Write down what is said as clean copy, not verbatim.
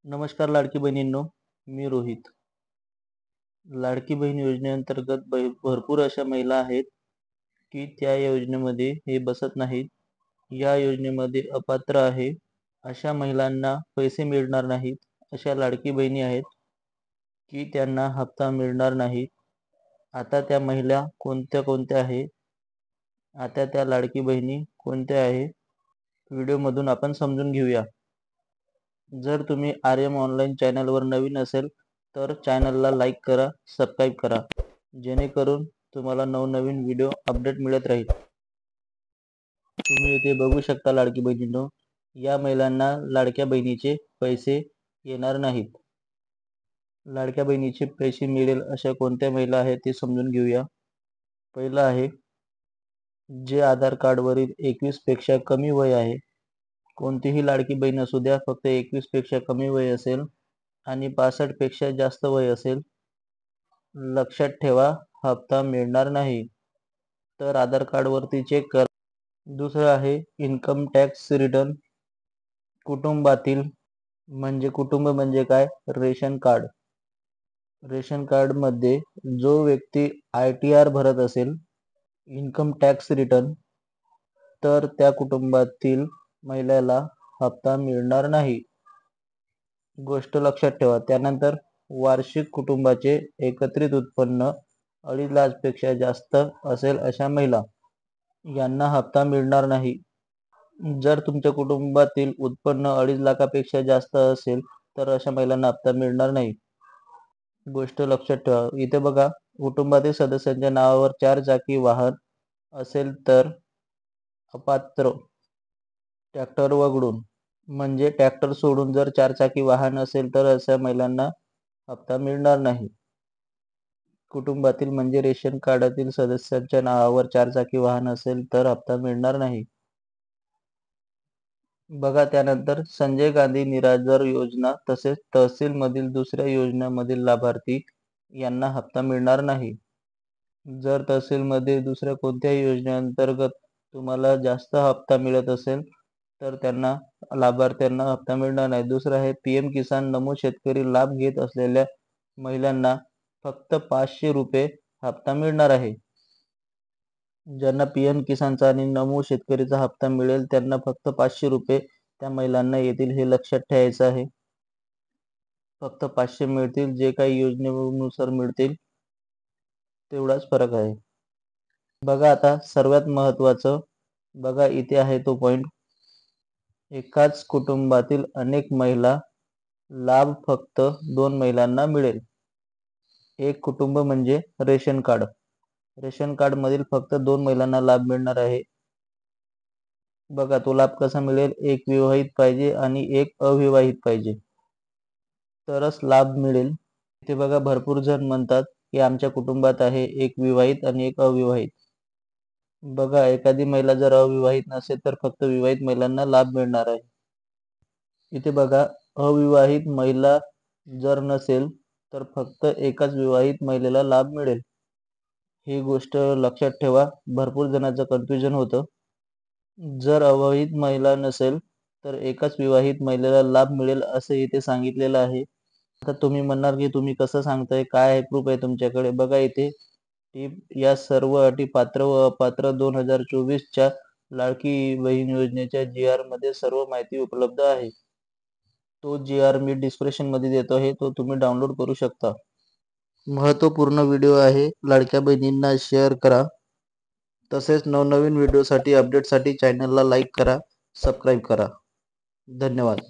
नमस्कार लाडकी बहिणींनो, मी रोहित. लाडकी बहीण योजनेअंतर्गत भरपूर अशा महिला आहेत की त्या योजनेमध्ये हे बसत नाहीत. या योजनेमध्ये अपात्र आहे अशा महिलांना पैसे मिळणार नाहीत. अशा लाडकी बहिणी आहेत की त्यांना हप्ता मिळणार नाही. आता त्या महिला कोणत्या कोणत्या आहे, आता त्या लाडकी बहिणी कोणत्या आहे, व्हिडिओमधून आपण समजून घेऊया. जर तुम्ही आर्यम ऑनलाईन चॅनलवर नवीन असेल तर चॅनलला लाईक करा, सबस्क्राईब करा, जेणेकरून तुम्हाला नवनवीन व्हिडिओ अपडेट मिळत राहील. तुम्ही इथे बघू शकता लाडकी बहिणींनो, या महिलांना लाडक्या बहिणीचे पैसे येणार नाहीत. लाडक्या बहिणीचे पैसे मिळेल अशा कोणत्या महिला आहेत ते समजून घेऊया. पहिलं आहे जे आधार कार्डवरील 21 पेक्षा कमी वय आहे. कोणतीही लाडकी बहीण असू द्या, फक्त 21 पेक्षा कमी वय असेल आणि 65 पेक्षा जास्त वय असेल, लक्षात ठेवा हप्ता मिळणार नाही. तर आधार कार्डवरती चेक करा. दुसरं आहे इन्कम टॅक्स रिटर्न. कुटुंबातील कुटुंब म्हणजे काय? Ration card. रेशन कार्डमध्ये जो व्यक्ती ITR भरत असेल, इन्कम टॅक्स रिटर्न, तर त्या कुटुंबातील महिलेला हप्ता मिळणार नाही. गोष्ट लक्षात ठेवा. त्यानंतर वार्षिक कुटुंबाचे एकत्रित उत्पन्न 2.5 लाखापेक्षा जास्त असेल अशा महिला यांना हप्ता मिळणार नाही. जर तुमच्या कुटुंबातील उत्पन्न 2.5 लाखापेक्षा जास्त असेल तर अशा महिलांना हप्ता मिळणार नाही. गोष्ट लक्षात ठेवा. इथे बघा, कुटुंबातील सदस्यांच्या नावावर 4 चाकी वाहन असेल तर अपात्र. ट्रॅक्टर वगळून, ट्रॅक्टर सोडून जर 4 चाकी वाहन असेल तर अशा महिलांना हप्ता मिळणार नाही. कुटुंबातील रेशन कार्डातील सदस्यांच्या नावावर 4 चाकी वाहन असेल तर हप्ता मिळणार नाही. बघा त्यानंतर संजय गांधी निराधार योजना तसेच तहसील मधील दुसऱ्या योजनांमधील लाभार्थी यांना हप्ता मिळणार नाही. जर तहसील मध्ये दुसऱ्या कोणत्याही योजनेअंतर्गत तुम्हाला जास्त हप्ता मिळत असेल तर त्यांना लाभार्थ्यांना हप्ता मिळणार नाही. दुसरं आहे PM किसान नमो शेतकरी लाभ घेत असलेल्या महिलांना फक्त 500 रुपये हप्ता मिळणार आहे. ज्यांना PM किसानचा आणि नमो शेतकरीचा हप्ता मिळेल त्यांना फक्त 500 रुपये त्या महिलांना येतील, हे लक्षात ठेवायचं आहे. फक्त 500 मिळतील. जे काही योजनेनुसार मिळतील तेवढाच फरक आहे. बघा आता सर्वात महत्त्वाचं, बघा इथे आहे तो पॉइंट. एकाच कुटुंबातील अनेक महिला लाभ फक्त 2 महिलांना मिळेल. एक कुटुंब म्हणजे रेशन कार्ड. रेशन कार्ड मधील फक्त 2 महिलांना लाभ मिळणार आहे. बघा तो लाभ कसा मिळेल? एक विवाहित पाहिजे आणि एक अविवाहित पाहिजे तरच लाभ मिळेल. इथे बघा भरपूर जण म्हणतात की आमच्या कुटुंबात आहे एक विवाहित आणि एक अविवाहित. बघा एखादी महिला जर अविवाहित नसेल तर फक्त विवाहित महिलांना लाभ मिळणार आहे. इथे बघा अविवाहित महिला जर नसेल तर फक्त एकाच विवाहित महिलेला लाभ मिळेल. ही गोष्ट लक्षात ठेवा. भरपूर जणांचं कन्फ्युजन होतं. जर अविवाहित महिला नसेल तर एकाच विवाहित महिलेला लाभ मिळेल असे इथे सांगितलेलं आहे. आता तुम्ही म्हणणार की तुम्ही कसं सांगताय, काय आहे प्रूफ आहे तुमच्याकडे? बघा इथे या सर्व अटी पात्र व अपात्र 2024च्या लाडकी बहीण योजनेच्या GR मध्ये सर्व माहिती उपलब्ध आहे. तो GR मी डिस्क्रिप्शन मध्ये देतो आहे, तो तुम्ही डाउनलोड करू शकता. महत्त्वपूर्ण व्हिडिओ आहे. लाडक्या बहिणींना शेअर करा. तसेच नवनवीन व्हिडिओसाठी अपडेटसाठी चॅनलला लाईक करा, सबस्क्राईब करा. धन्यवाद.